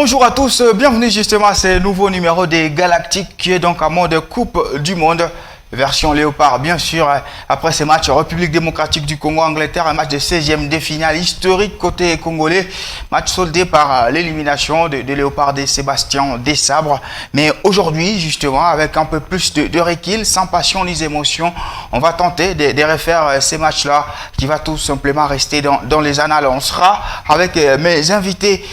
Bonjour à tous, bienvenue justement à ce nouveau numéro des Galactiques qui est donc en mode Coupe du Monde. Version Léopard, bien sûr, après ces matchs République démocratique du Congo, Angleterre, un match de 16e de finale historique côté congolais, match soldé par l'élimination de Léopard de Sébastien Desabre. Mais aujourd'hui, justement, avec un peu plus de recul, sans passion ni émotion, on va tenter de refaire ces matchs-là qui va tout simplement rester dans les annales. On sera avec mes invités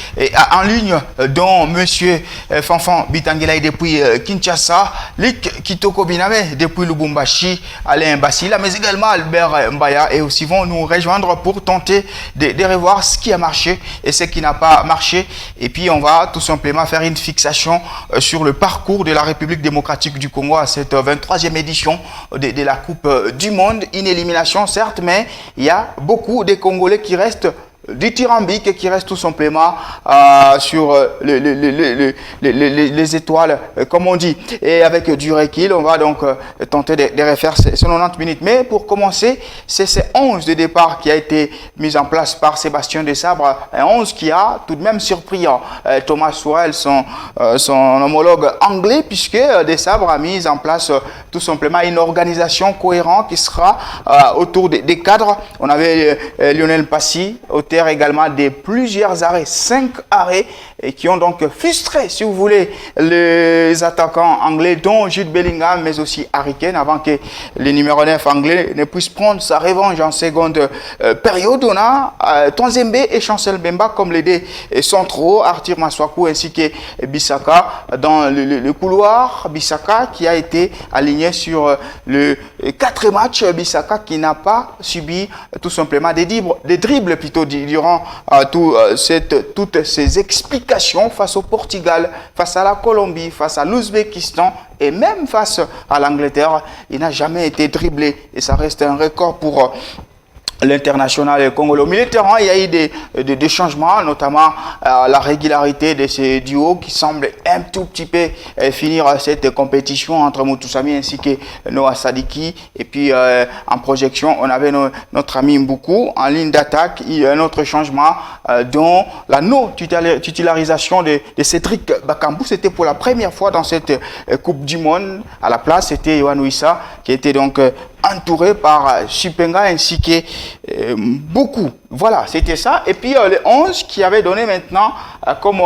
en ligne, dont Monsieur Fanfan Bitangelaï depuis Kinshasa, Luc Kitoko Biname depuis Lubumbashi, Alain Bassila, mais également Albert Mbaya, et aussi vont nous rejoindre pour tenter de revoir ce qui a marché et ce qui n'a pas marché. Et puis on va tout simplement faire une fixation sur le parcours de la République démocratique du Congo à cette 23e édition de la Coupe du Monde. Une élimination certes, mais il y a beaucoup de Congolais qui restent dithyrambique et qui reste tout simplement sur les étoiles, comme on dit. Et avec du recul, on va donc tenter de refaire ces 90 minutes. Mais pour commencer, c'est ce 11 de départ qui a été mis en place par Sébastien Desabre. Un 11 qui a tout de même surpris Thomas Sourel, son homologue anglais, puisque Desabre a mis en place tout simplement une organisation cohérente qui sera autour des cadres. On avait Lionel Passy, également de plusieurs arrêts, 5 arrêts, et qui ont donc frustré, si vous voulez, les attaquants anglais, dont Jude Bellingham, mais aussi Harry Kane, avant que le numéro 9 anglais ne puisse prendre sa revanche en seconde période. On a Tonzembe et Chancel Bemba comme les deux centraux, Arthur Maswaku ainsi que Bissaka dans le couloir. Bissaka qui a été aligné sur le 4 matchs, Bissaka qui n'a pas subi tout simplement des dribbles plutôt durant toutes ces explications face au Portugal, face à la Colombie, face à l'Ouzbékistan et même face à l'Angleterre. Il n'a jamais été dribblé et ça reste un record pour l'international congolais. Au milieu de terrain, il y a eu des changements, notamment la régularité de ces duos qui semblent un tout petit peu finir cette compétition entre Moutoussamy ainsi que Noah Sadiki. Et puis en projection, on avait notre ami Mboukou. En ligne d'attaque, il y a un autre changement dont la non-titularisation de Cédric Bakambu. C'était pour la première fois dans cette Coupe du Monde. À la place, c'était Yohan Wissa qui était donc entouré par Chipenga ainsi que beaucoup. Voilà, c'était ça. Et puis les 11 qui avaient donné maintenant comme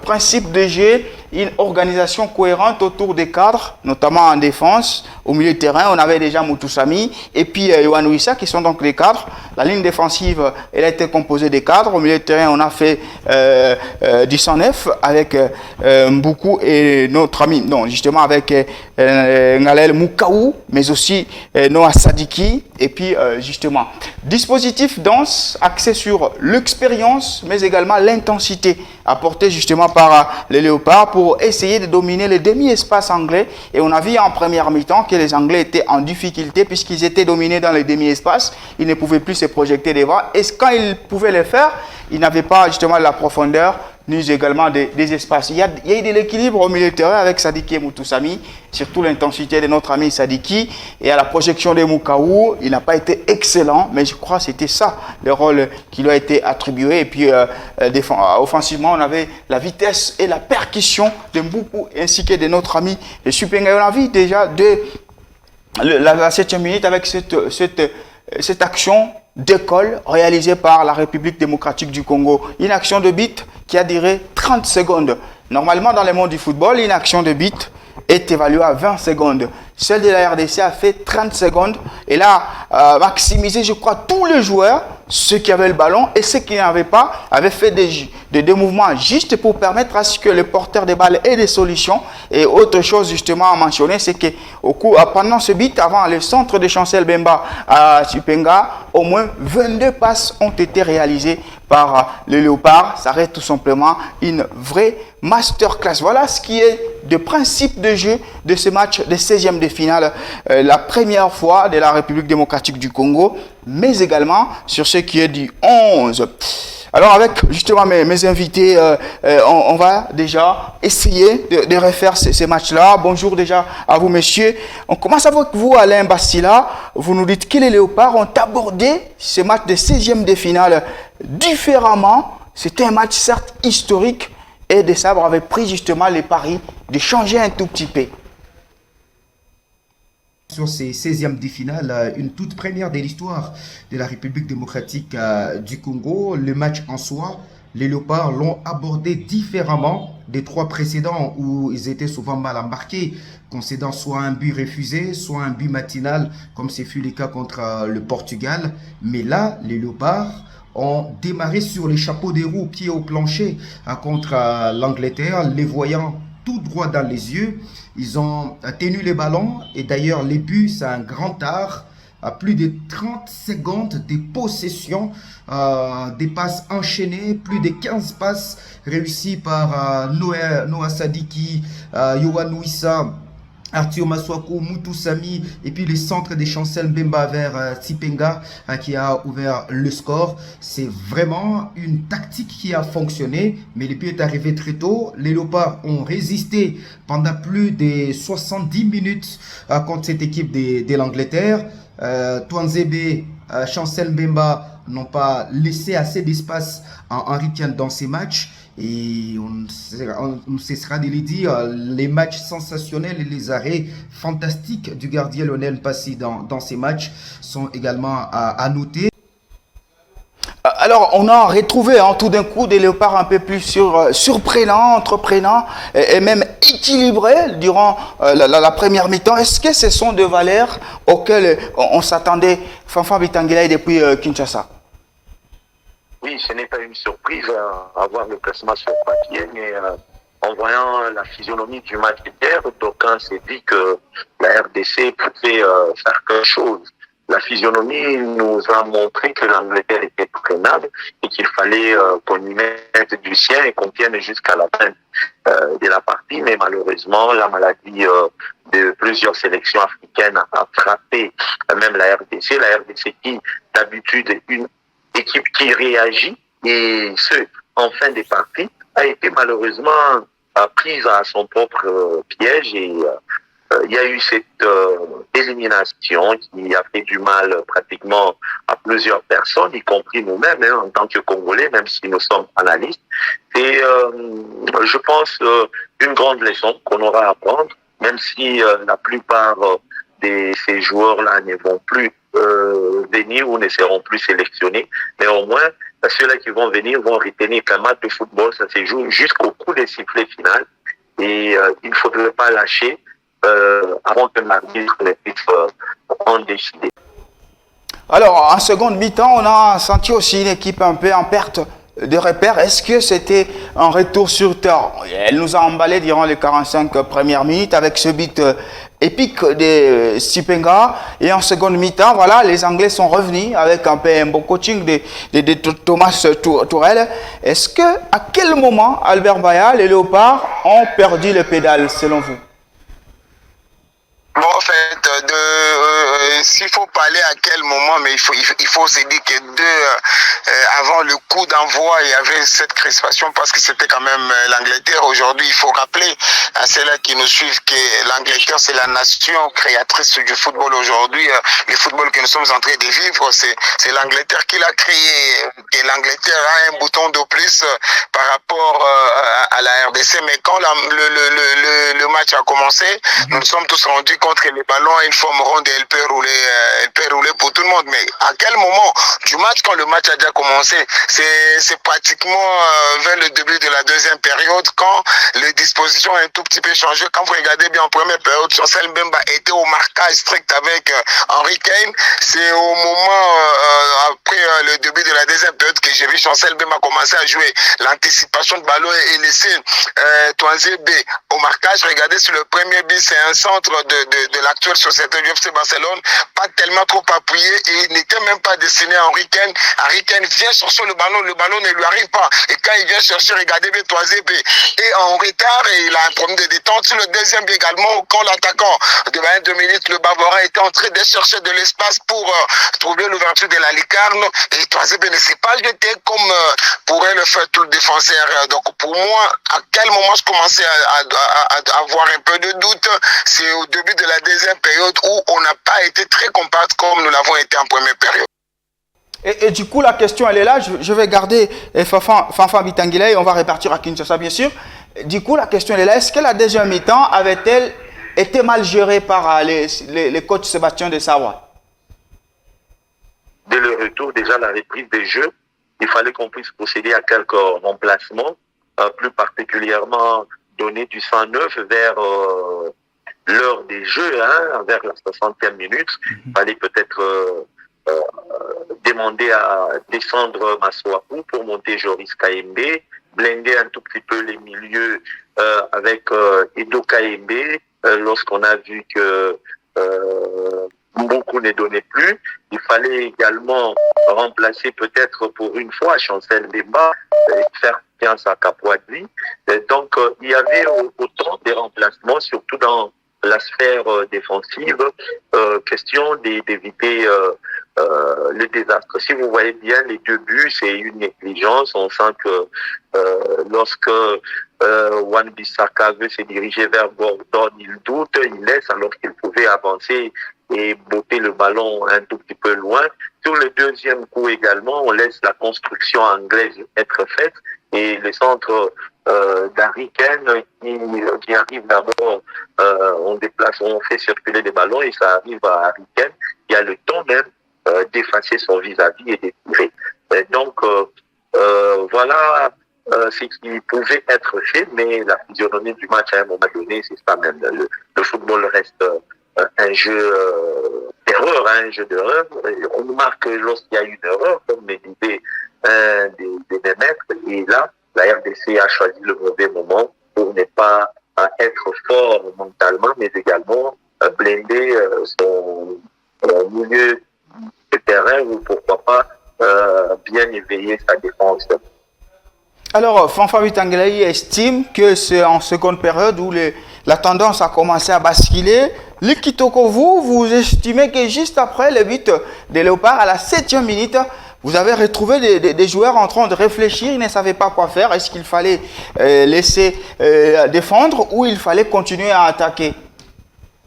principe de jeu une organisation cohérente autour des cadres, notamment en défense. Au milieu de terrain, on avait déjà Moutoussamy et puis Yohan Wissa qui sont donc les cadres. La ligne défensive, elle a été composée des cadres. Au milieu de terrain, on a fait du 109 avec Mboukou et notre ami, non, justement avec Ngalel Moukaou, mais aussi Noah Sadiki. Et puis justement, dispositif dense, axé sur l'expérience, mais également l'intensité apportée justement par les Léopards pour essayer de dominer les demi-espaces anglais. Et on a vu en première mi-temps que les Anglais étaient en difficulté puisqu'ils étaient dominés dans les demi-espaces. Ils ne pouvaient plus se projeter devant. Et quand ils pouvaient le faire, ils n'avaient pas justement la profondeur ni également des espaces. Il y a eu de l'équilibre au milieu de terrain avec Sadiki et Moutoussamy, surtout l'intensité de notre ami Sadiki. Et à la projection de Moukaou, il n'a pas été excellent, mais je crois que c'était ça le rôle qui lui a été attribué. Et puis offensivement, on avait la vitesse et la percussion de Mboukou ainsi que de notre ami Supenga. On a vu déjà la 7e minute avec cette action d'école réalisée par la République démocratique du Congo. Une action de but qui a duré 30 secondes. Normalement, dans le monde du football, une action de but est évaluée à 20 secondes. Celle de la RDC a fait 30 secondes. Et là, maximisé, je crois, tous les joueurs, ceux qui avaient le ballon et ceux qui n'avaient pas, avaient fait des mouvements justes pour permettre à ce que les porteurs de balles aient des solutions. Et autre chose justement à mentionner, c'est que pendant ce but, avant le centre de Chancel Bemba à Chipenga, au moins 22 passes ont été réalisées par les Léopards. Ça reste tout simplement une vraie masterclass. Voilà ce qui est de principe de jeu de ce match de 16e de finale. La première fois de la République démocratique du Congo, mais également sur ce qui est du 11. Alors avec justement mes invités, on va déjà essayer de refaire ces matchs-là. Bonjour déjà à vous messieurs. On commence avec vous Alain Bassila. Vous nous dites que les Léopards ont abordé ce match de 16e de finale différemment. C'était un match certes historique et des Sabres avaient pris justement les paris de changer un tout petit peu. Sur ces 16e de finale, une toute première de l'histoire de la République démocratique du Congo. Le match en soi, les Léopards l'ont abordé différemment des 3 précédents où ils étaient souvent mal embarqués, concédant soit un but refusé, soit un but matinal, comme ce fut le cas contre le Portugal. Mais là, les Léopards ont démarré sur les chapeaux des roues, pieds au plancher, contre l'Angleterre, les voyant tout droit dans les yeux. Ils ont tenu les ballons et d'ailleurs les buts, c'est un grand art. À plus de 30 secondes de possession, des passes enchaînées, plus de 15 passes réussies par Noah Sadiki, Yohan Wissa, Arthur Maswaku, Moutou Sami et puis les centres des Chancel Mbemba vers Tsipenga qui a ouvert le score. C'est vraiment une tactique qui a fonctionné, mais le but est arrivé très tôt. Les Léopards ont résisté pendant plus de 70 minutes contre cette équipe de l'Angleterre. Twanzebe, Chancel Mbemba n'ont pas laissé assez d'espace à Henry Kane dans ces matchs. Et on ne cessera de le dire, les matchs sensationnels et les arrêts fantastiques du gardien Lionel Passy dans ces matchs sont également à noter. Alors, on a retrouvé tout d'un coup des Léopards un peu plus surprenants, entreprenants et même équilibrés durant la première mi-temps. Est-ce que ce sont des valeurs auxquelles on s'attendait, Fanfan Bitangila, depuis Kinshasa? Oui, ce n'est pas une surprise à voir le classement sur papier, mais en voyant la physionomie du match d'hier, d'aucuns s'est dit que la RDC pouvait faire quelque chose. La physionomie nous a montré que l'Angleterre était prenable et qu'il fallait qu'on y mette du sien et qu'on tienne jusqu'à la fin de la partie. Mais malheureusement, la maladie de plusieurs sélections africaines a frappé même la RDC. La RDC qui, d'habitude, est une équipe qui réagit et ce, en fin de partie, a été malheureusement prise à son propre piège et il y a eu cette élimination qui a fait du mal pratiquement à plusieurs personnes, y compris nous-mêmes, en tant que Congolais, même si nous sommes analystes. Et je pense une grande leçon qu'on aura à apprendre, même si la plupart de ces joueurs-là ne vont plus venir ou ne seront plus sélectionnés. Mais au moins, ceux-là qui vont venir vont retenir qu'un match de football, ça se joue jusqu'au coup des sifflets final. Et il ne faudrait pas lâcher avant que l'arbitre ne puisse en décider. Alors, en seconde mi-temps, on a senti aussi une équipe un peu en perte de repères. Est-ce que c'était un retour sur terre? Elle nous a emballé durant les 45 premières minutes avec ce but épique de Tsipenga. Et en seconde mi-temps, voilà, les Anglais sont revenus avec un peu un bon coaching de Thomas Tourelle. Est-ce que, à quel moment, Albert Baya, les Léopards ont perdu le pédale, selon vous? Bon, en fait, s'il faut parler à quel moment, mais il faut se dire que avant le coup d'envoi, il y avait cette crispation parce que c'était quand même l'Angleterre. Aujourd'hui, il faut rappeler à ceux-là qui nous suivent que l'Angleterre, c'est la nation créatrice du football aujourd'hui. Le football que nous sommes en train de vivre, c'est l'Angleterre qui l'a créé. Et l'Angleterre a un bouton de plus par rapport à la RDC. Mais quand le match a commencé, nous nous sommes tous rendus contre les ballons à une forme ronde et elle peut rouler pour tout le monde. Mais à quel moment du match, quand le match a déjà commencé, c'est pratiquement vers le début de la deuxième période, quand les dispositions ont un tout petit peu changé. Quand vous regardez bien en première période, Chancel Mbemba était au marquage strict avec Henry Kane. C'est au moment après le début de la deuxième période que j'ai vu Chancel Mbemba commencer à jouer l'anticipation de ballon et laisser Twanzebe au marquage. Regardez sur le premier but, c'est un centre de l'actuelle société du FC Barcelone, pas tellement trop appuyé et il n'était même pas destiné à Henry Kane. Henry Kane vient chercher le ballon ne lui arrive pas. Et quand il vient chercher, regardez bien Twanzebe est en retard et il a un problème de détente. Sur le deuxième but également, quand l'attaquant de 22 minutes, le Bavarois, était en train de chercher de l'espace pour trouver l'ouverture de la lucarne et Twanzebe ne s'est pas jeté comme pourrait le faire tout le défenseur. Donc pour moi, à quel moment je commençais à avoir un peu de doute, c'est au début de la deuxième période où on n'a pas été très compact comme nous l'avons été en première période. Et du coup, la question, elle est là. Je vais garder Fanfan Bitangila et on va répartir à Kinshasa, bien sûr. Du coup, la question, elle est là. Est-ce que la deuxième mi-temps avait-elle été mal gérée par les coachs Sébastien Desabre? Dès le retour, déjà la reprise des jeux, il fallait qu'on puisse procéder à quelques remplacements, plus particulièrement donner du 109 vers l'heure des jeux, hein, vers la 60e minute. Il fallait peut-être demander à descendre Maswaku pour monter Joris Kaembe, blinder un tout petit peu les milieux avec Edo Kaembe, lorsqu'on a vu que beaucoup ne donnait plus. Il fallait également remplacer peut-être pour une fois Chancel Demba et faire confiance à Capoadri. Donc il y avait autant de remplacements, surtout dans la sphère défensive, question d'éviter le désastre. Si vous voyez bien les deux buts, c'est une négligence. On sent que lorsque Wan-Bissaka veut se diriger vers Gordon, il doute, il laisse alors qu'il pouvait avancer et botter le ballon un tout petit peu loin. Sur le deuxième coup également, on laisse la construction anglaise être faite et le centre d'Harry Kane qui arrive d'abord, on fait circuler les ballons et ça arrive à Harry Kane. Il y a le temps même d'effacer son vis-à-vis et de tirer. Donc voilà ce qui pouvait être fait, mais la physionomie du match à un moment donné, c'est ça même. Le football reste un jeu d'erreur, un jeu d'erreur. On marque lorsqu'il y a une erreur, comme me disait des maîtres, et là, la RDC a choisi le mauvais moment pour ne pas être fort mentalement, mais également blinder son milieu de terrain ou pourquoi pas bien éveiller sa défense. Alors, Fanfan Bitangelaï estime que c'est en seconde période où la tendance a commencé à basculer. Le Kitoko, vous estimez que juste après le but de Léopard, à la 7e minute, vous avez retrouvé des joueurs en train de réfléchir, ils ne savaient pas quoi faire. Est-ce qu'il fallait laisser défendre ou il fallait continuer à attaquer?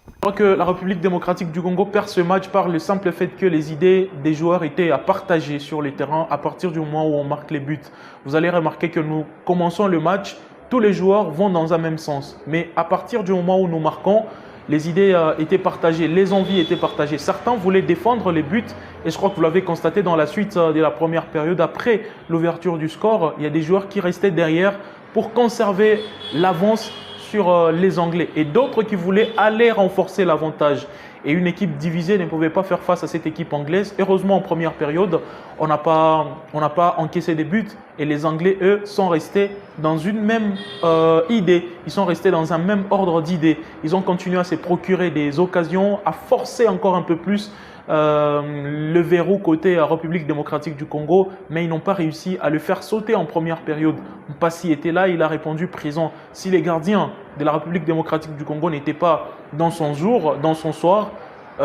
Je crois que la République démocratique du Congo perd ce match par le simple fait que les idées des joueurs étaient à partager sur les terrains à partir du moment où on marque les buts. Vous allez remarquer que nous commençons le match, tous les joueurs vont dans un même sens. Mais à partir du moment où nous marquons, les idées étaient partagées, les envies étaient partagées. Certains voulaient défendre les buts et je crois que vous l'avez constaté dans la suite de la première période. Après l'ouverture du score, il y a des joueurs qui restaient derrière pour conserver l'avance sur les Anglais et d'autres qui voulaient aller renforcer l'avantage. Et une équipe divisée ne pouvait pas faire face à cette équipe anglaise. Heureusement, en première période, on n'a pas encaissé des buts et les Anglais, eux, sont restés dans une même idée. Ils sont restés dans un même ordre d'idées. Ils ont continué à se procurer des occasions, à forcer encore un peu plus le verrou côté République démocratique du Congo, mais ils n'ont pas réussi à le faire sauter en première période. Mpassi était là, il a répondu présent. Si les gardiens de la République démocratique du Congo n'étaient pas dans son jour, dans son soir,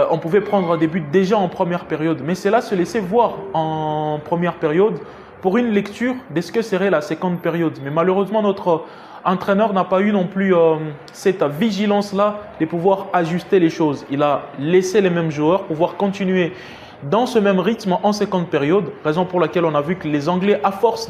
on pouvait prendre des buts déjà en première période. Mais cela se laissait voir en première période pour une lecture de ce que serait la seconde période. Mais malheureusement, notre entraîneur n'a pas eu non plus cette vigilance-là de pouvoir ajuster les choses. Il a laissé les mêmes joueurs pouvoir continuer dans ce même rythme en seconde période, raison pour laquelle on a vu que les Anglais, à force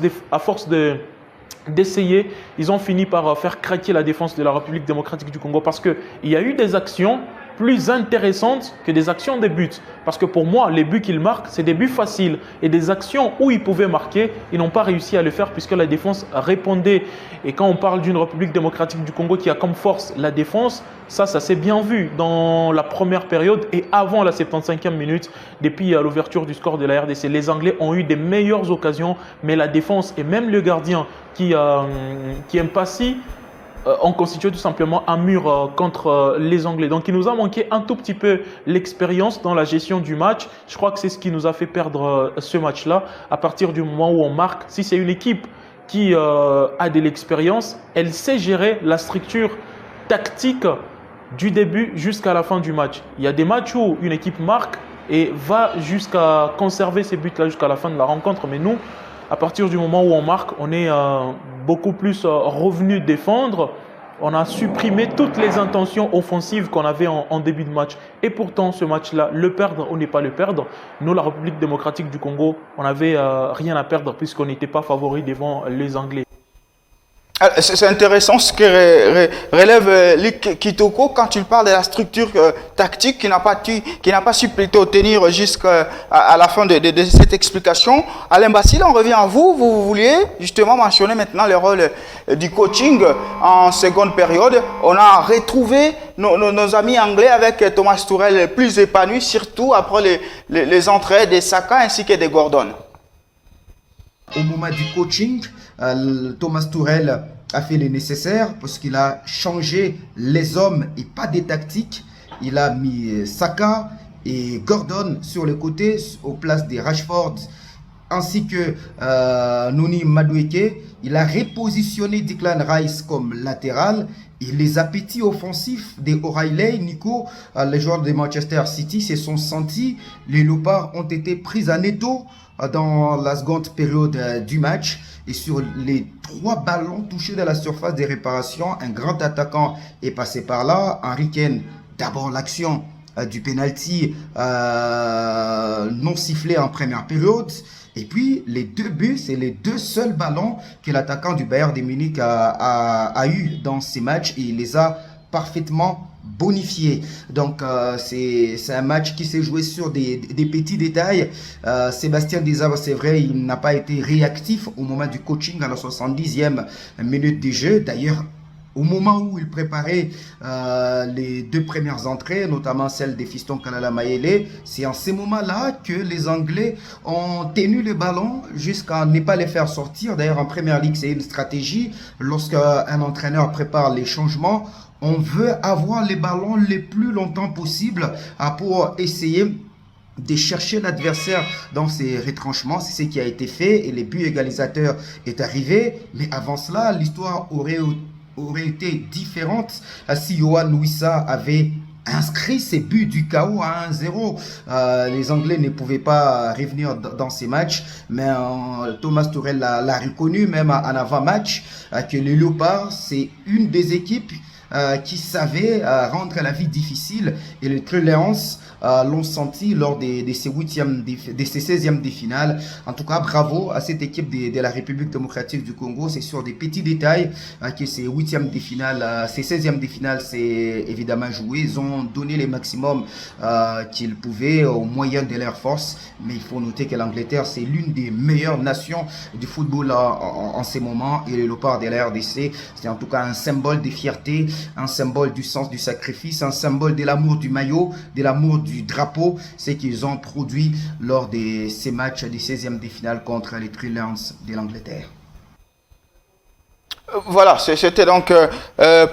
d'essayer, ils ont fini par faire craquer la défense de la République démocratique du Congo parce qu'il y a eu des actions plus intéressantes que des actions de buts. Parce que pour moi, les buts qu'ils marquent, c'est des buts faciles. Et des actions où ils pouvaient marquer, ils n'ont pas réussi à le faire puisque la défense répondait. Et quand on parle d'une République démocratique du Congo qui a comme force la défense, ça s'est bien vu dans la première période et avant la 75e minute, depuis l'ouverture du score de la RDC. Les Anglais ont eu des meilleures occasions, mais la défense et même le gardien qui est Mpassi, ont constitué tout simplement un mur contre les Anglais. Donc il nous a manqué un tout petit peu l'expérience dans la gestion du match. Je crois que c'est ce qui nous a fait perdre ce match-là. À partir du moment où on marque, si c'est une équipe qui a de l'expérience, elle sait gérer la structure tactique du début jusqu'à la fin du match. Il y a des matchs où une équipe marque et va jusqu'à conserver ses buts-là jusqu'à la fin de la rencontre. Mais nous, à partir du moment où on marque, on est beaucoup plus revenu défendre On a supprimé toutes les intentions offensives qu'on avait en début de match. Et pourtant, ce match-là, le perdre ou ne pas le perdre, nous, la République démocratique du Congo, on n'avait rien à perdre puisqu'on n'était pas favoris devant les Anglais. C'est intéressant ce que relève Luc Kitoko quand il parle de la structure tactique qui n'a pas su plutôt tenir jusqu'à la fin de cette explication. Alain Basile, on revient à vous. Vous vouliez justement mentionner maintenant le rôle du coaching en seconde période. On a retrouvé nos amis anglais avec Thomas Tuchel plus épanoui, surtout après les entrées de Saka ainsi que de Gordon. Au moment du coaching, Thomas Tuchel a fait le nécessaire parce qu'il a changé les hommes et pas des tactiques. Il a mis Saka et Gordon sur les côtés aux places des Rashford ainsi que Noni Madueke. Il a repositionné Declan Rice comme latéral. Et les appétits offensifs des O'Reilly, Nico, les joueurs de Manchester City se sont sentis. Les Léopards ont été pris en étau dans la seconde période du match. Et sur les 3 ballons touchés dans la surface des réparations, un grand attaquant est passé par là. Henry Kane, d'abord l'action du penalty non sifflé en première période. Et puis, les 2 buts, c'est les 2 seuls ballons que l'attaquant du Bayern de Munich a eu dans ces matchs. Et il les a parfaitement bonifiés. Donc, c'est un match qui s'est joué sur des petits détails. Sébastien Desabre, c'est vrai, il n'a pas été réactif au moment du coaching à la 70e minute du jeu. D'ailleurs, au moment où il préparait les 2 premières entrées, notamment celle des fistons Kalala Mayele, c'est en ces moments-là que les Anglais ont tenu le ballon jusqu'à ne pas les faire sortir. D'ailleurs, en Première Ligue, c'est une stratégie. Lorsqu'un entraîneur prépare les changements, on veut avoir les ballons les plus longtemps possible pour essayer de chercher l'adversaire dans ses retranchements. C'est ce qui a été fait et le but égalisateur est arrivé. Mais avant cela, l'histoire aurait été différente si Yohan Wissa avait inscrit ses buts du chaos à 1-0. Les Anglais ne pouvaient pas revenir dans ces matchs, mais Thomas Tuchel l'a reconnu même en avant-match que les Léopards, c'est une des équipes qui savait rendre la vie difficile, et les Three Lions l'ont senti lors de ces 16e de finale. En tout cas, bravo à cette équipe de la République démocratique du Congo. C'est sur des petits détails que ces 8e de finale, ces 16e de finale, c'est évidemment joué. Ils ont donné le maximum qu'ils pouvaient au moyen de leur force. Mais il faut noter que l'Angleterre, c'est l'une des meilleures nations du football en ces moments. Et le Léopard de la RDC, c'est en tout cas un symbole de fierté, un symbole du sens du sacrifice, un symbole de l'amour du maillot, de l'amour du drapeau, ce qu'ils ont produit lors de ces matchs des 16e de finale contre les Three Lions de l'Angleterre. Voilà, c'était donc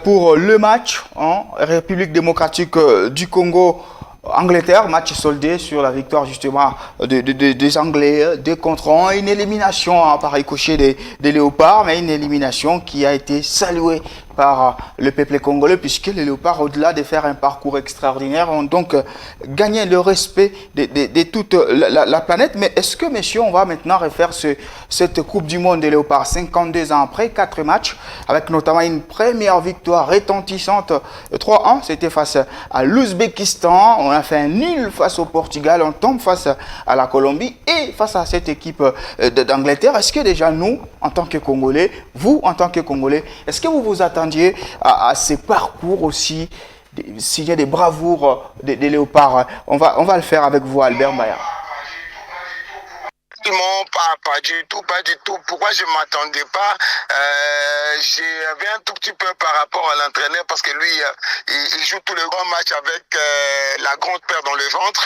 pour le match en République démocratique du Congo. Angleterre, match soldé sur la victoire justement des Anglais, 2-1, une élimination par ricochet des Léopards, mais une élimination qui a été saluée par le peuple congolais, puisque les Léopards, au-delà de faire un parcours extraordinaire, ont donc gagné le respect de toute la planète. Mais est-ce que, messieurs, on va maintenant refaire cette Coupe du Monde des Léopards 52 ans après, 4 matchs, avec notamment une première victoire retentissante, 3-1, c'était face à l'Ouzbékistan. On a fait un nul face au Portugal, on tombe face à la Colombie et face à cette équipe d'Angleterre. Est-ce que déjà nous, en tant que Congolais, vous, en tant que Congolais, est-ce que vous vous attendiez à ces parcours aussi, signer des bravoures des Léopards? On va le faire avec vous, Albert Mbaya. Non, pas du tout. Pourquoi je ne m'attendais pas? J'avais un tout petit peu par rapport à l'entraîneur, parce que lui, il joue tous les grands matchs avec la grande paire dans le ventre.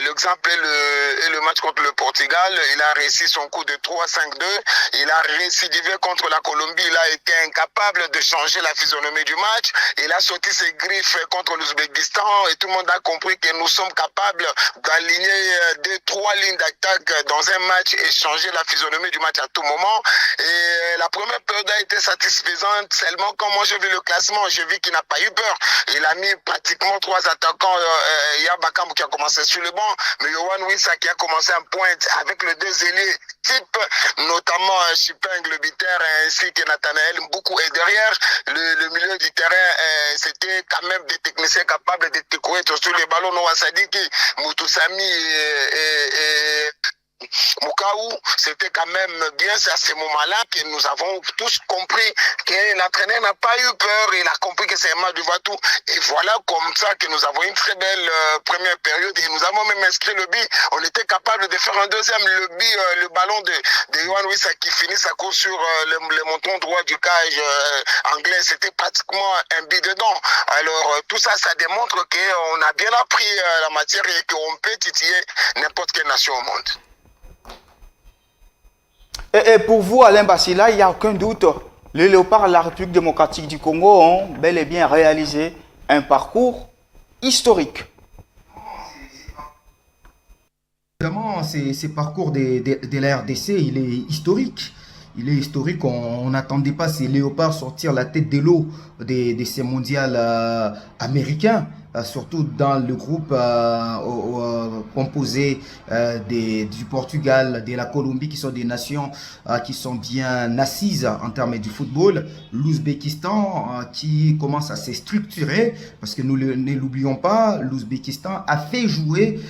L'exemple est le match contre le Portugal. Il a réussi son coup de 3-5-2. Il a récidivé contre la Colombie. Il a été incapable de changer la physionomie du match. Il a sorti ses griffes contre l'Ouzbékistan et tout le monde a compris que nous sommes capables d'aligner 2-3 lignes d'attaque dans un match et changer la physionomie du match à tout moment. Et la première période a été satisfaisante. Seulement quand moi j'ai vu le classement, j'ai vu qu'il n'a pas eu peur. Il a mis pratiquement 3 attaquants. Yabakambu qui a commencé sur le banc, mais Yohan Wissa qui a commencé en pointe avec les 2 ailiers type, notamment Chipeng, le Bitter, ainsi que Nathanaël Mboukou. Et derrière, le milieu du terrain, c'était quand même des techniciens capables de décorer sur les ballons. Noah Sadiki, Moutoussami et Mukaou, c'était quand même bien, c'est à ce moment-là que nous avons tous compris que l'entraîneur n'a pas eu peur, il a compris que c'est un match du Vatou. Et voilà comme ça que nous avons une très belle première période et nous avons même inscrit le but. On était capable de faire un deuxième, le ballon de Yohan Wissa qui finit sa course sur le monton droit du cage anglais. C'était pratiquement un but dedans. Alors tout ça, ça démontre qu'on a bien appris la matière et qu'on peut titiller n'importe quelle nation au monde. Et pour vous, Alain Bassila, il n'y a aucun doute, les Léopards de la République démocratique du Congo ont bel et bien réalisé un parcours historique. Évidemment, ces parcours de la RDC, il est historique. Il est historique, on n'attendait pas ces léopards sortir la tête de l'eau de ces mondiales américains, surtout dans le groupe composé du Portugal, de la Colombie, qui sont des nations qui sont bien assises en termes du football. L'Ouzbékistan qui commence à se structurer, parce que nous ne l'oublions pas, l'Ouzbékistan a fait jouer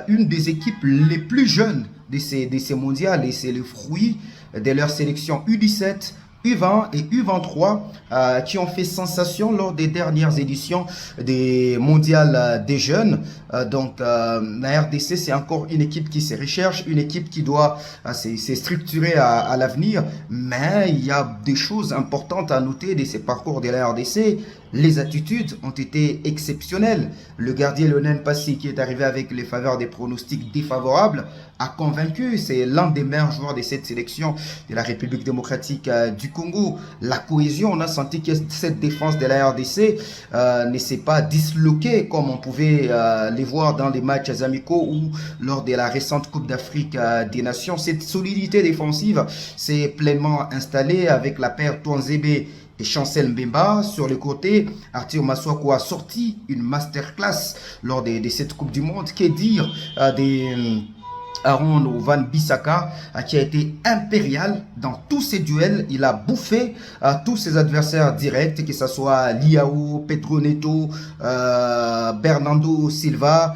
une des équipes les plus jeunes de ces mondiales, et c'est le fruit de leur sélection U17, U20 et U23 qui ont fait sensation lors des dernières éditions des mondiales des jeunes. Donc la RDC, c'est encore une équipe qui se recherche, une équipe qui doit se structurer à l'avenir, mais il y a des choses importantes à noter de ces parcours de la RDC. Les attitudes ont été exceptionnelles. Le gardien Lionel Passy, qui est arrivé avec les faveurs des pronostics défavorables, a convaincu. C'est l'un des meilleurs joueurs de cette sélection de la République démocratique du Congo. La cohésion, on a senti que cette défense de la RDC ne s'est pas disloquée comme on pouvait les voir dans les matchs amicaux ou lors de la récente Coupe d'Afrique des Nations. Cette solidité défensive s'est pleinement installée avec la paire Touanzebe et Chancel Mbemba. Sur le côté, Arthur Maswako a sorti une masterclass lors de cette Coupe du Monde. Que dire des Aaron Van Bissaka, qui a été impérial dans tous ses duels. Il a bouffé tous ses adversaires directs, que ce soit Liao, Pedro Neto, Bernardo Silva.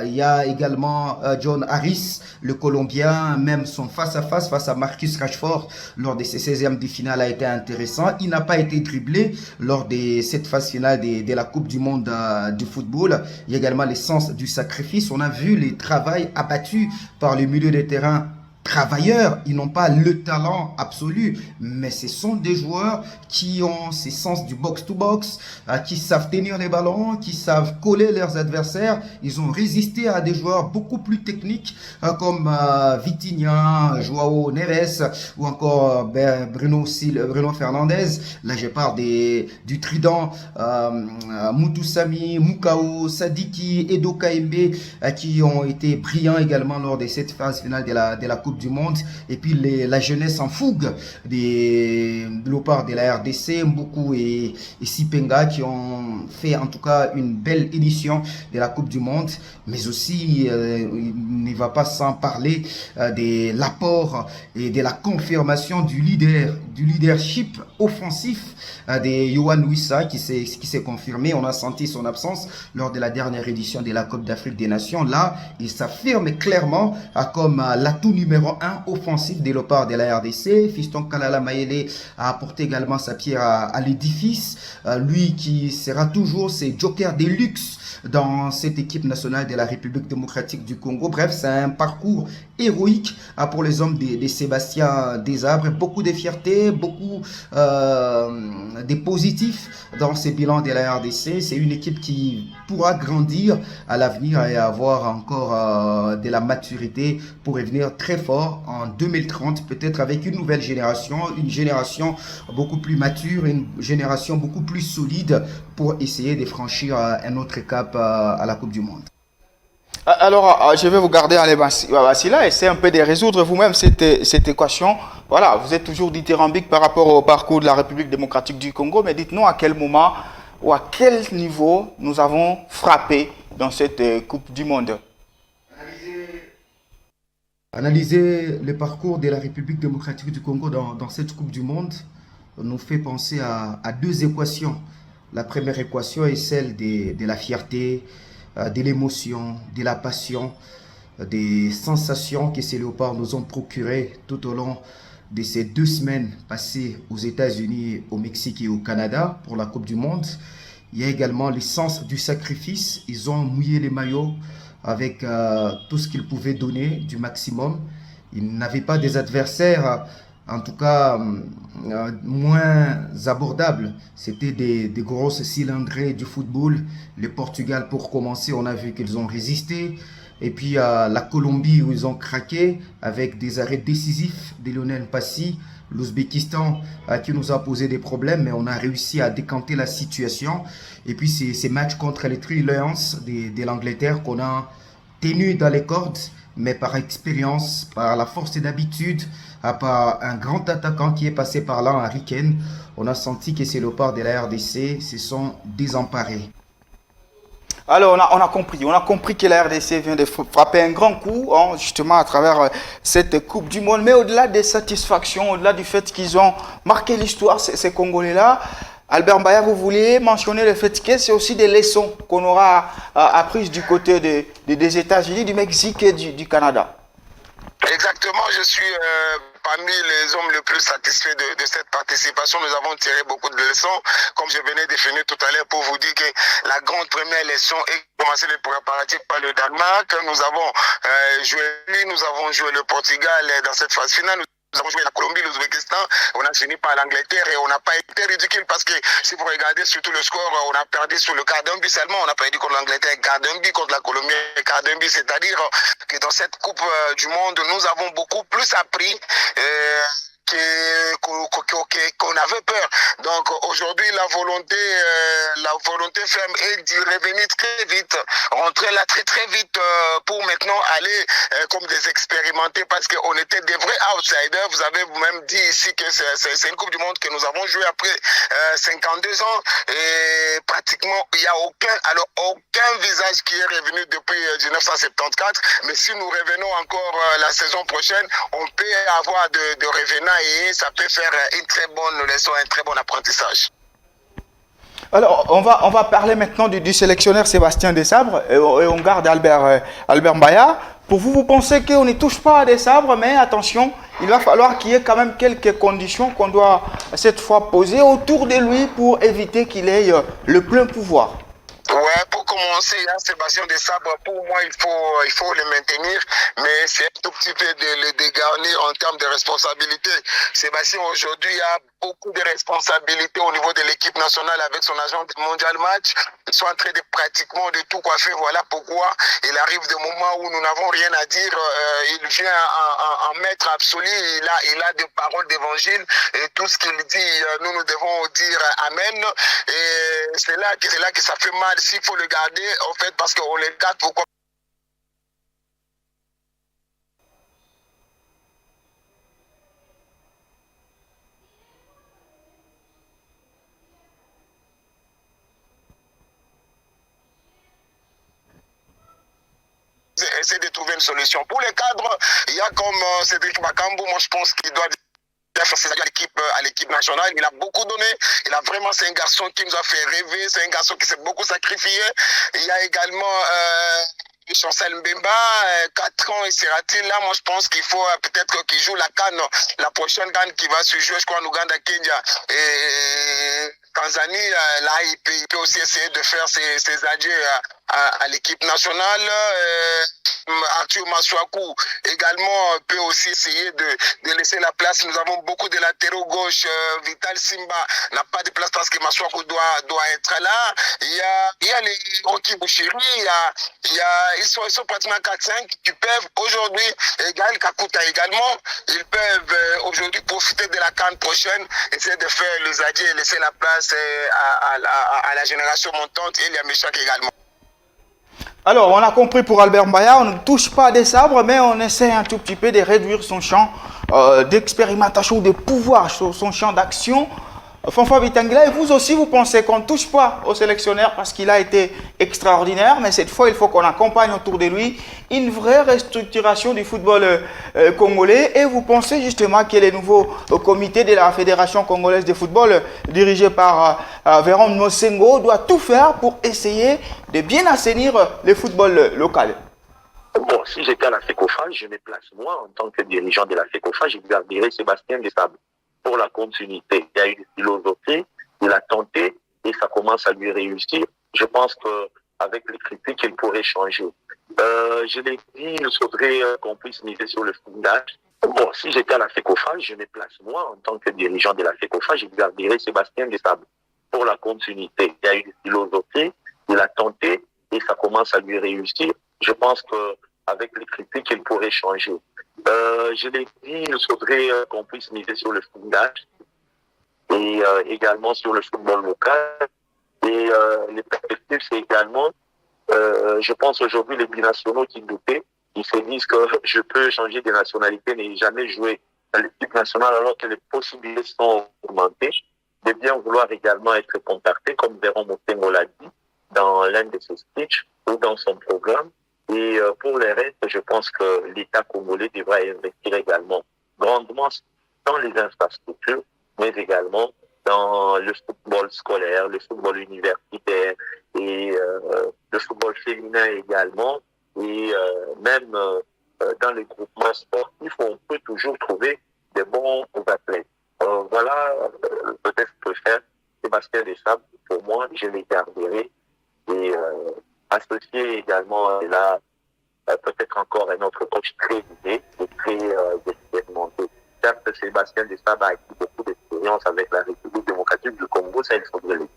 Il y a également John Harris, le Colombien. Même son face-à-face face à Marcus Rashford lors de ses 16e de finale a été intéressant. Il n'a pas été dribblé lors de cette phase finale de la Coupe du Monde du football. Il y a également le sens du sacrifice. On a vu les travails abattus par le milieu de terrain travailleurs. Ils n'ont pas le talent absolu, mais ce sont des joueurs qui ont ce sens du box-to-box, qui savent tenir les ballons, qui savent coller leurs adversaires. Ils ont résisté à des joueurs beaucoup plus techniques comme Vitinha, Joao Neves ou encore Bruno Fernandes. Là, je parle du trident Moutoussami, Mukao, Sadiki, Edo Kaembe qui ont été brillants également lors de cette phase finale de la Coupe du Monde. Et puis la jeunesse en fougue des léopards de la RDC, Mboukou et Sipenga, qui ont fait en tout cas une belle édition de la Coupe du Monde. Mais aussi, il ne va pas sans parler de l'apport et de la confirmation du leadership offensif de Yohan Wissa qui s'est confirmé. On a senti son absence lors de la dernière édition de la Coupe d'Afrique des Nations. Là, il s'affirme clairement comme l'atout numéro 1 offensif des léopards de la RDC. Fiston Kalala Mayele a apporté également sa pierre à l'édifice. Lui qui sera toujours ses jokers de luxe dans cette équipe nationale de la République démocratique du Congo. Bref, c'est un parcours héroïque pour les hommes de Sébastien Desabre. Beaucoup de fierté, beaucoup de positifs dans ces bilans de la RDC. C'est une équipe qui pourra grandir à l'avenir et avoir encore de la maturité pour revenir très fort en 2030, peut-être avec une nouvelle génération, une génération beaucoup plus mature, une génération beaucoup plus solide pour essayer de franchir un autre cap à la Coupe du Monde. Alors, je vais vous garder en Bassila, essayez un peu de résoudre vous-même cette équation. Voilà, vous êtes toujours dithyrambique par rapport au parcours de la République démocratique du Congo, mais dites-nous à quel moment ou à quel niveau nous avons frappé dans cette Coupe du Monde. Analyser le parcours de la République démocratique du Congo dans cette Coupe du Monde nous fait penser à deux équations. La première équation est celle de la fierté, de l'émotion, de la passion, des sensations que ces léopards nous ont procurées tout au long de ces 2 semaines passées aux États-Unis, au Mexique et au Canada pour la Coupe du Monde. Il y a également l'essence du sacrifice. Ils ont mouillé les maillots avec tout ce qu'ils pouvaient donner du maximum. Ils n'avaient pas des adversaires, en tout cas moins abordables. C'était des grosses cylindrées du football. Le Portugal, pour commencer, on a vu qu'ils ont résisté. Et puis la Colombie, où ils ont craqué avec des arrêts décisifs de Lionel Messi. L'Ouzbékistan qui nous a posé des problèmes, mais on a réussi à décanter la situation. Et puis ces matchs contre les Three Lions de l'Angleterre qu'on a tenu dans les cordes, mais par expérience, par la force d'habitude, par un grand attaquant qui est passé par là, Harry Kane, on a senti que ces léopards de la RDC se sont désemparés. Alors, on a compris que la RDC vient de frapper un grand coup, hein, justement, à travers cette Coupe du Monde. Mais au-delà des satisfactions, au-delà du fait qu'ils ont marqué l'histoire, ces Congolais-là, Albert Mbaya, vous vouliez mentionner le fait que c'est aussi des leçons qu'on aura apprises du côté des États-Unis, du Mexique et du Canada. Exactement, je suis parmi les hommes les plus satisfaits de cette participation. Nous avons tiré beaucoup de leçons, comme je venais de finir tout à l'heure pour vous dire que la grande première leçon est commencer les préparatifs par le Danemark. Nous avons joué le Portugal dans cette phase finale. Nous avons joué la Colombie, l'Ouzbékistan, on a fini par l'Angleterre et on n'a pas été ridicule parce que si vous regardez surtout le score, on a perdu sur le quart d'un but seulement, on a perdu contre l'Angleterre, quart d'un but contre la Colombie, quart d'un but, c'est-à-dire que dans cette Coupe du Monde, nous avons beaucoup plus appris qu'on avait peur. Donc aujourd'hui, la volonté ferme est d'y revenir très vite, rentrer là très vite pour maintenant aller comme des expérimentés parce qu'on était des vrais outsiders. Vous avez vous-même dit ici que c'est une Coupe du Monde que nous avons joué après 52 ans et pratiquement il n'y a aucun visage qui est revenu depuis 1974. Mais si nous revenons encore la saison prochaine, on peut avoir de revenants et ça peut faire une très bonne leçon, un très bon apprentissage. Alors, on va parler maintenant du sélectionneur Sébastien Desabre et on garde Albert Mbaya. Pour vous, vous pensez qu'on ne touche pas à Desabre, mais attention, il va falloir qu'il y ait quand même quelques conditions qu'on doit cette fois poser autour de lui pour éviter qu'il ait le plein pouvoir. Ouais, pour commencer, hein, Sébastien Desabre, pour moi, il faut le maintenir, mais c'est un tout petit peu de le dégarnir en termes de responsabilité. Sébastien, aujourd'hui, a beaucoup de responsabilités au niveau de l'équipe nationale avec son agent mondial match. Ils sont en train de pratiquement de tout coiffer. Voilà pourquoi il arrive des moments où nous n'avons rien à dire. Il vient en maître absolu. Il a des paroles d'évangile et tout ce qu'il dit, nous devons dire Amen. Et c'est là que ça fait mal. S'il faut le garder, en fait, parce qu'on le garde pourquoi? Essayer de trouver une solution. Pour les cadres, il y a comme Cédric Bakambu, moi je pense qu'il doit faire ses adieux à l'équipe nationale. Il a beaucoup donné. C'est un garçon qui nous a fait rêver. C'est un garçon qui s'est beaucoup sacrifié. Il y a également Chancel Mbemba, 4 ans, il sera-t-il là? Moi, je pense qu'il faut peut-être qu'il joue la CAN, la prochaine CAN qui va se jouer, je crois, en Ouganda, Kenya et Tanzanie. Là, il peut aussi essayer de faire ses adieux à l'équipe nationale. Arthur Maswaku également peut aussi essayer de laisser la place. Nous avons beaucoup de latéraux gauche. Vital Simba n'a pas de place parce que Maswaku doit être là. Il y a les Rocky Bouchiri, ils sont pratiquement 4-5 qui peuvent aujourd'hui, Gaël Kakuta également, ils peuvent aujourd'hui profiter de la CAN prochaine, essayer de faire les adieux et laisser la place à la génération montante et les Méchak également. Alors, on a compris pour Albert Mbaya, on ne touche pas à Desabre, mais on essaie un tout petit peu de réduire son champ d'expérimentation, de pouvoir, son champ d'action. Fonfa Bitangila, et vous aussi, vous pensez qu'on ne touche pas au sélectionneur parce qu'il a été extraordinaire, mais cette fois, il faut qu'on accompagne autour de lui une vraie restructuration du football congolais. Et vous pensez justement que les nouveaux comités de la Fédération congolaise de football, dirigé par Véron Mosengo, doit tout faire pour essayer de bien assainir le football local? Bon, si j'étais à la FECOFA, je me place moi en tant que dirigeant de la FECOFA, je garderais Sébastien Desabre pour la continuité. Il y a une philosophie, il a tenté et ça commence à lui réussir. Je pense qu'avec les critiques, il pourrait changer. Je l'ai dit, il faudrait qu'on puisse miser sur le fondage. Bon, si j'étais à la FECOFA, je me place moi en tant que dirigeant de la FECOFA, je garderais Sébastien Desabre pour la continuité. Il y a une philosophie, il a tenté et ça commence à lui réussir. Je pense qu'avec les critiques, il pourrait changer. Je l'ai dit, il faudrait qu'on puisse miser sur le fondage et également sur le football local. Et les perspectives, c'est également, je pense aujourd'hui, les binationaux qui doutaient, ils se disent que je peux changer de nationalité mais jamais jouer dans l'équipe nationale alors que les possibilités sont augmentées, de bien vouloir également être contacté, comme Véron Mosengo l'a dit, dans l'un de ses speeches ou dans son programme. Et pour les restes, je pense que l'État congolais devra investir également grandement dans les infrastructures, mais également dans le football scolaire, le football universitaire et le football féminin également. Et même dans les groupements sportifs, on peut toujours trouver des bons athlètes. Voilà, peut-être que faire Sébastien Desabre, pour moi, je les garderai. Et associé également là, peut-être encore un autre coach très idée et très expérimenté. Certes, Sébastien Desabre a acquis beaucoup d'expérience avec la République démocratique du Congo, ça il faudrait le dire.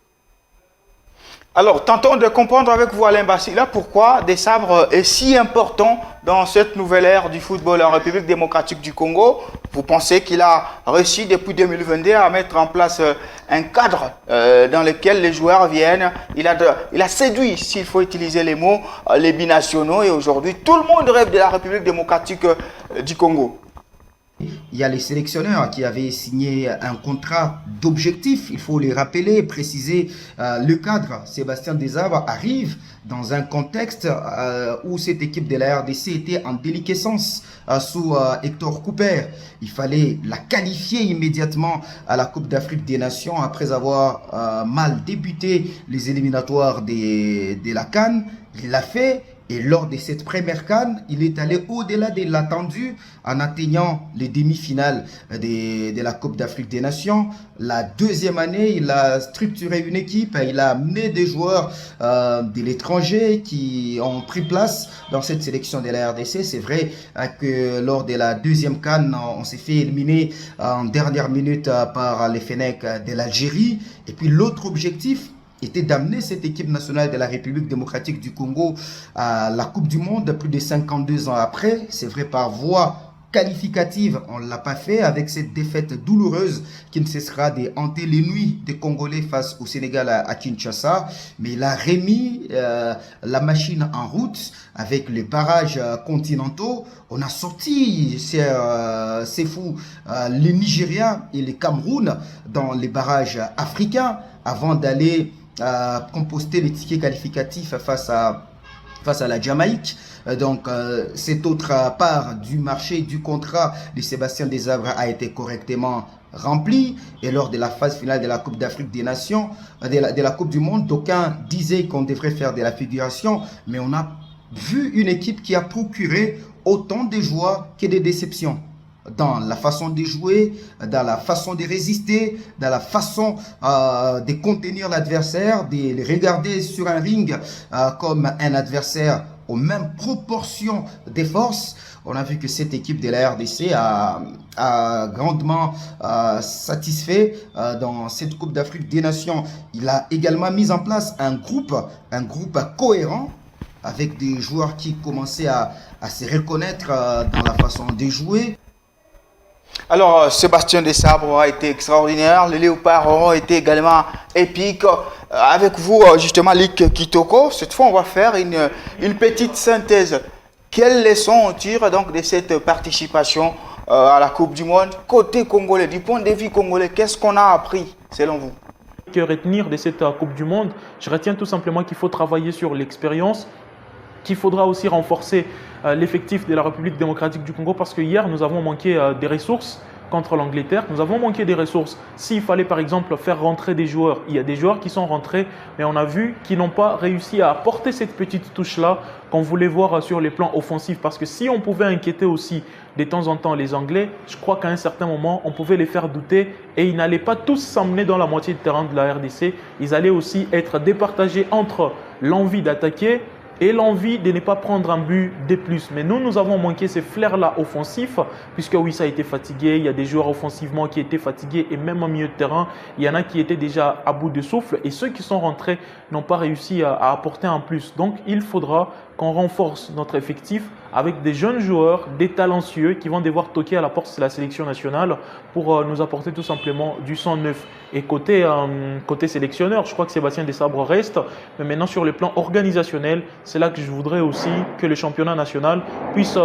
Alors, tentons de comprendre avec vous, Alain Bassila, pourquoi Desabre est si important dans cette nouvelle ère du football en République démocratique du Congo. Vous pensez qu'il a réussi depuis 2022 à mettre en place un cadre dans lequel les joueurs viennent. Il a séduit, s'il faut utiliser les mots, les binationaux. Et aujourd'hui, tout le monde rêve de la République démocratique du Congo. Il y a les sélectionneurs qui avaient signé un contrat d'objectif, il faut les rappeler, préciser le cadre. Sébastien Desabre arrive dans un contexte où cette équipe de la RDC était en déliquescence sous Hector Cooper. Il fallait la qualifier immédiatement à la Coupe d'Afrique des Nations après avoir mal débuté les éliminatoires de la CAN. Il l'a fait. Et lors de cette première CAN, il est allé au-delà de l'attendu en atteignant les demi-finales de la Coupe d'Afrique des Nations. La deuxième année, il a structuré une équipe, il a amené des joueurs de l'étranger qui ont pris place dans cette sélection de la RDC. C'est vrai que lors de la deuxième CAN, on s'est fait éliminer en dernière minute par les Fennecs de l'Algérie. Et puis l'autre objectif était d'amener cette équipe nationale de la République démocratique du Congo à la Coupe du Monde plus de 52 ans après. C'est vrai, par voie qualificative, on ne l'a pas fait avec cette défaite douloureuse qui ne cessera de hanter les nuits des Congolais face au Sénégal à Kinshasa. Mais il a remis la machine en route avec les barrages continentaux. On a sorti, c'est fou, le Nigeria et le Cameroun dans les barrages africains avant d'aller composter les tickets qualificatifs face à la Jamaïque. Donc, cette autre part du marché, du contrat de Sébastien Desabre a été correctement remplie. Et lors de la phase finale de la Coupe d'Afrique des Nations, de la Coupe du Monde, d'aucuns disaient qu'on devrait faire de la figuration. Mais on a vu une équipe qui a procuré autant de joie que de déceptions. Dans la façon de jouer, dans la façon de résister, dans la façon de contenir l'adversaire, de le regarder sur un ring comme un adversaire aux mêmes proportions des forces. On a vu que cette équipe de la RDC a grandement satisfait dans cette Coupe d'Afrique des Nations. Il a également mis en place un groupe cohérent avec des joueurs qui commençaient à se reconnaître dans la façon de jouer. Alors, Sébastien Desabre a été extraordinaire. Les Léopards ont été également épiques. Avec vous, justement, Lick Kitoko, cette fois, on va faire une petite synthèse. Quelles leçons on tire donc de cette participation à la Coupe du Monde côté congolais, du point de vue congolais? Qu'est-ce qu'on a appris selon vous? Que retenir de cette Coupe du Monde, je retiens tout simplement qu'il faut travailler sur l'expérience, qu'il faudra aussi renforcer l'effectif de la République démocratique du Congo parce que hier, nous avons manqué des ressources contre l'Angleterre. Nous avons manqué des ressources. S'il fallait par exemple faire rentrer des joueurs, il y a des joueurs qui sont rentrés, mais on a vu qu'ils n'ont pas réussi à apporter cette petite touche-là qu'on voulait voir sur les plans offensifs. Parce que si on pouvait inquiéter aussi de temps en temps les Anglais, je crois qu'à un certain moment, on pouvait les faire douter et ils n'allaient pas tous s'emmener dans la moitié du terrain de la RDC. Ils allaient aussi être départagés entre l'envie d'attaquer et l'envie de ne pas prendre un but de plus. Mais nous avons manqué ces flairs-là offensifs, puisque oui, ça a été fatigué. Il y a des joueurs offensivement qui étaient fatigués et même en milieu de terrain, il y en a qui étaient déjà à bout de souffle et ceux qui sont rentrés n'ont pas réussi à apporter un plus. Donc, il faudra qu'on renforce notre effectif avec des jeunes joueurs, des talentueux qui vont devoir toquer à la porte de la sélection nationale pour nous apporter tout simplement du sang neuf. Et côté sélectionneur, je crois que Sébastien Desabre reste, mais maintenant sur le plan organisationnel, c'est là que je voudrais aussi que le championnat national puisse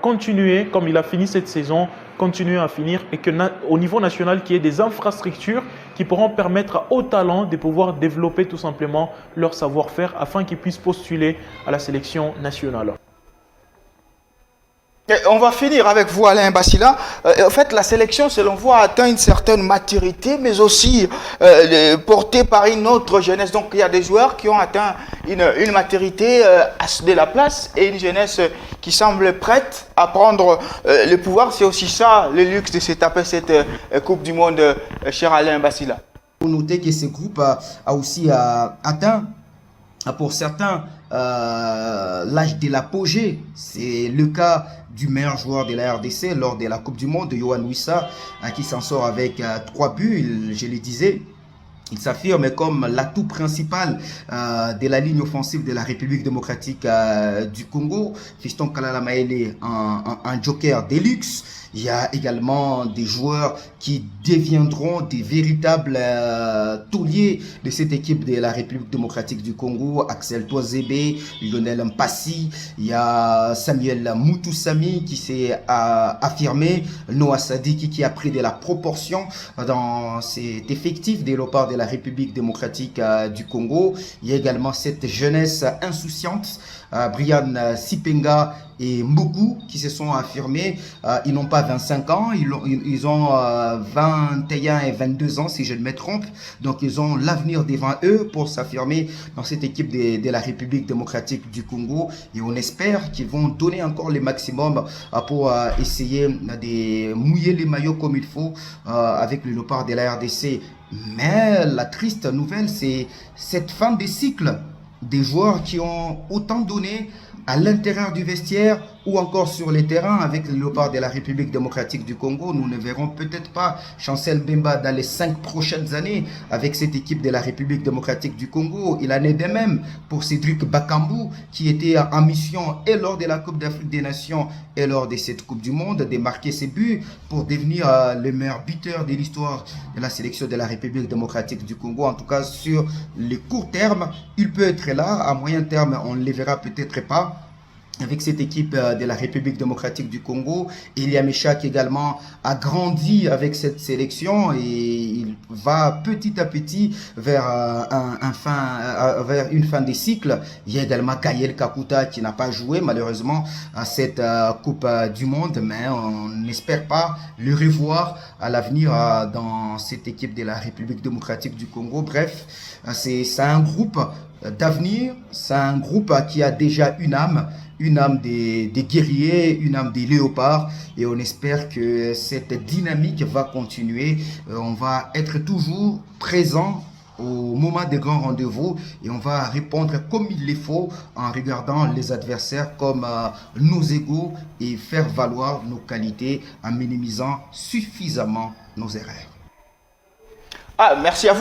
continuer comme il a fini cette saison, continuer à finir et qu'au niveau national, qu'il y ait des infrastructures qui pourront permettre aux talents de pouvoir développer tout simplement leur savoir-faire afin qu'ils puissent postuler à la sélection nationale. Et on va finir avec vous, Alain Bassila. En fait, la sélection, selon vous, a atteint une certaine maturité, mais aussi portée par une autre jeunesse. Donc, il y a des joueurs qui ont atteint une maturité de la place et une jeunesse qui semble prête à prendre le pouvoir. C'est aussi ça, le luxe de se taper cette Coupe du Monde, cher Alain Bassila. Pour noter que ce groupe a aussi atteint, pour certains, l'âge de l'apogée. C'est le cas du meilleur joueur de la RDC lors de la Coupe du Monde, Yohan Wissa, qui s'en sort avec 3 buts, je le disais. Il s'affirme comme l'atout principal de la ligne offensive de la République démocratique du Congo. Fiston Kalala Maele, un joker de luxe. Il y a également des joueurs qui deviendront des véritables tauliers de cette équipe de la République démocratique du Congo. Axel Toazebe, Lionel Mpassi, il y a Samuel Mutusami qui s'est affirmé, Noah Sadiki qui a pris de la proportion dans cet effectif de l'opard de la République démocratique du Congo. Il y a également cette jeunesse insouciante, Brian Sipenga et Mboku qui se sont affirmés. Ils n'ont pas 25 ans, ils ont 21 et 22 ans si je ne me trompe. Donc ils ont l'avenir devant eux pour s'affirmer dans cette équipe de la République démocratique du Congo. Et on espère qu'ils vont donner encore le maximum pour essayer de mouiller les maillots comme il faut avec le léopard de la RDC. Mais la triste nouvelle, c'est cette fin de cycle des joueurs qui ont autant donné à l'intérieur du vestiaire ou encore sur les terrains avec le léopard de la République démocratique du Congo. Nous ne verrons peut-être pas Chancel Mbemba dans les 5 prochaines années avec cette équipe de la République démocratique du Congo. Il en est de même pour Cédric Bakambu qui était en mission et lors de la Coupe d'Afrique des Nations et lors de cette Coupe du Monde de marquer ses buts pour devenir le meilleur buteur de l'histoire de la sélection de la République démocratique du Congo. En tout cas, sur le court terme, il peut être là. À moyen terme, on ne le verra peut-être pas. Avec cette équipe de la République démocratique du Congo, Elia Meshak également a grandi avec cette sélection et il va petit à petit vers, vers une fin de cycle. Il y a également Gaël Kakuta qui n'a pas joué malheureusement à cette Coupe du Monde, mais on n'espère pas le revoir à l'avenir dans cette équipe de la République démocratique du Congo. Bref, c'est un groupe d'avenir, c'est un groupe qui a déjà une âme des guerriers, une âme des léopards, et on espère que cette dynamique va continuer. On va être toujours présent au moment des grands rendez-vous et on va répondre comme il le faut en regardant les adversaires comme nos égaux et faire valoir nos qualités en minimisant suffisamment nos erreurs. Merci à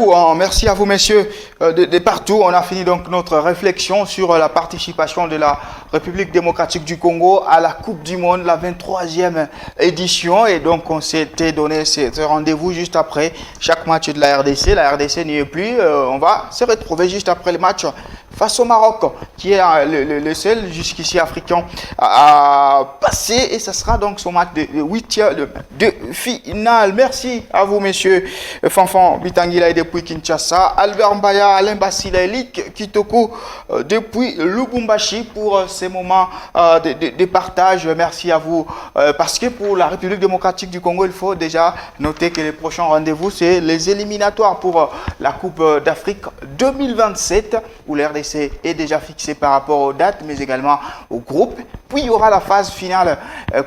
vous messieurs de partout. On a fini donc notre réflexion sur la participation de la République démocratique du Congo à la Coupe du Monde, la 23e édition. Et donc on s'était donné ce rendez-vous juste après chaque match de la RDC. La RDC n'y est plus. On va se retrouver juste après le match face au Maroc, qui est le seul jusqu'ici africain à passer. Et ce sera donc son match de huitième de finale. Merci à vous, messieurs Fanfan Bitangila depuis Kinshasa, Albert Mbaya, Alain Bassila, Elik Kitoko depuis Lubumbashi pour ces moments de partage. Merci à vous. Parce que pour la République démocratique du Congo, il faut déjà noter que les prochains rendez-vous, c'est les éliminatoires pour la Coupe d'Afrique 2027, où l'RDC est déjà fixé par rapport aux dates, mais également au groupe. Puis il y aura la phase finale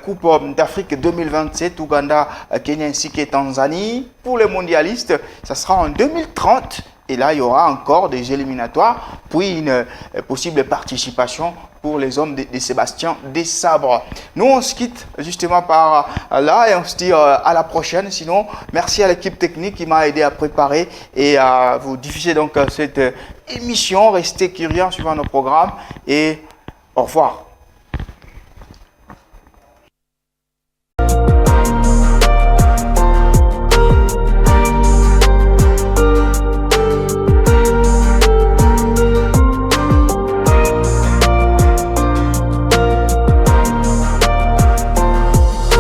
Coupe d'Afrique 2027, Ouganda, Kenya ainsi que Tanzanie. Pour les mondialistes, ça sera en 2030. Et là, il y aura encore des éliminatoires, puis une possible participation pour les hommes de Sébastien Desabre. Nous, on se quitte justement par là et on se dit à la prochaine. Sinon, merci à l'équipe technique qui m'a aidé à préparer et à vous diffuser donc cette émission. Restez curieux en suivant nos programmes et au revoir.